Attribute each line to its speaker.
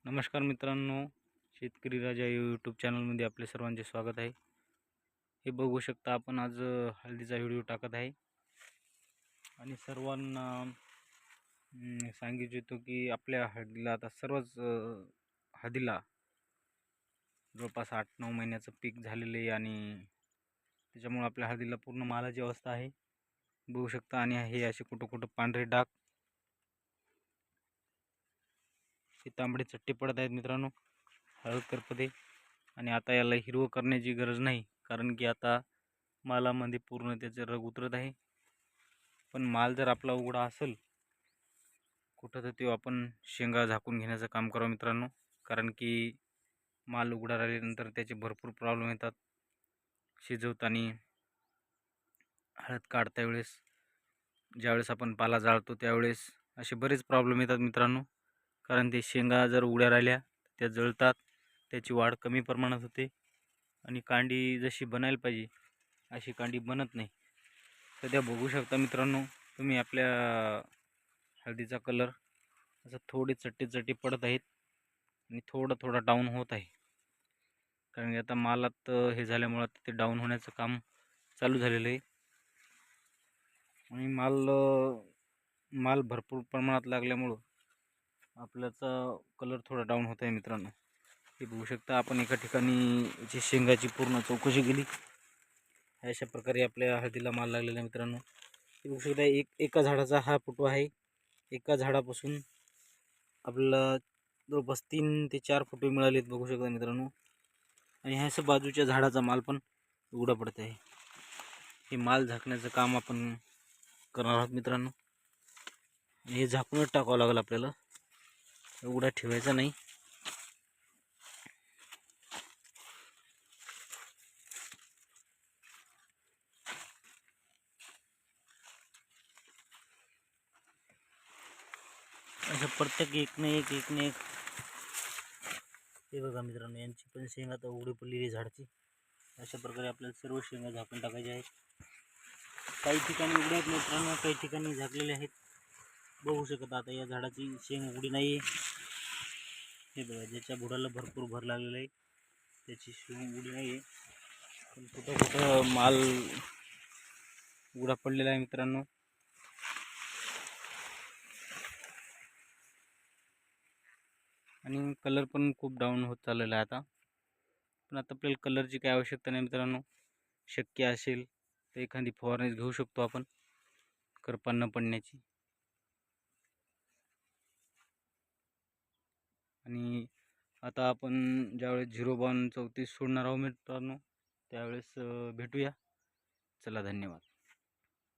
Speaker 1: नमस्कार मित्रांनो, शेतकरी राजा यूट्यूब चॅनलमध्ये आपले सर्वांचे स्वागत आहे. हे बघू शकता आपण आज हळदीचा व्हिडिओ टाकत आहे आणि सर्वांना सांगू इच्छितो की आपल्या हळदीला आता सर्वच हळदीला जवळपास 8-9 महिन्याचं पीक झालेलं आहे आणि त्याच्यामुळे आपल्या हळदीला पूर्ण मालाची अवस्था आहे बघू शकता. आणि हे असे कुठं पांढरे डाग, हे तांबडे चट्टे पडत आहेत मित्रांनो हळद करपते. आणि आता याला हिरवं करण्याची गरज नाही, कारण की आता मालामध्ये पूर्ण त्याचे रग उतरत आहे. पण माल जर आपला उघडा असेल कुठं, तर ते आपण शेंगा झाकून घेण्याचं काम करावं मित्रांनो, कारण की माल उघडा राहिल्यानंतर त्याचे भरपूर प्रॉब्लेम येतात. शिजवताना, हळद काढता वेळेस, ज्यावेळेस आपण पाला जाळतो त्यावेळेस असे बरेच प्रॉब्लेम येतात मित्रांनो. कारण ते शेंगा जर उघड्या राहिल्या त्या जळतात, त्याची वाढ कमी प्रमाणात होते आणि कांडी जशी बनायला पाहिजे अशी कांडी बनत नाही. सध्या बघू शकता मित्रांनो तुम्ही, आपल्या हळदीचा कलर असं थोडे चट्टे पडत आहेत आणि थोडा डाऊन होत आहे, कारण की आता मालात हे झाल्यामुळे ते डाऊन होण्याचं काम चालू झालेलं आहे. आणि माल भरपूर प्रमाणात लागल्यामुळं आपल्याचा कलर थोडा डाऊन होत आहे मित्रांनो. हे बघू शकता आपण एका ठिकाणी याची शेंगाची पूर्ण चौकशी केली. अशा प्रकारे आपल्या हळदीला माल लागलेला आहे मित्रांनो. हे बघू शकता एका झाडाचा हा फोटो आहे. एका झाडापासून आपल्याला जवळपास 3 ते 4 फोटो मिळालेत बघू शकता मित्रांनो. आणि ह्या असं बाजूच्या झाडाचा माल पण उघडा पडत आहे. हे माल झाकण्याचं काम आपण करणार आहोत मित्रांनो. हे झाकूनच टाकावं लागेल आपल्याला, उघडा ठेवायचा नाही. असं प्रत्येक एक ना एक हे बघा मित्रांनो, यांची पण शेंगा आता उघडी पडलेली झाडची. अशा प्रकारे आपल्याला सर्व शेंगा झाकून टाकायचे आहेत. काही ठिकाणी उघडे आहेत मित्रांनो, काही ठिकाणी झाकलेले आहेत. बघू शकता आता या झाडाची शेंग उघडी नाही आहे. हे बघा, ज्याच्या बुडाला भरपूर भर लागलेला आहे त्याची शेंग उघडी नाही आहे. पण कुठं माल उघडा पडलेला आहे मित्रांनो. आणि कलर पण खूप डाऊन होत चाललेला आहे आता. पण आता आपल्याला कलरची काही आवश्यकता नाही मित्रांनो. शक्य असेल तर एखादी फवारणी घेऊ शकतो आपण करपा न पडण्याची. आणि आता आपण ज्यावेळेस 0 बावन 34 सोडणार आहोत मित्रांनो, त्यावेळेस भेटूया. चला, धन्यवाद.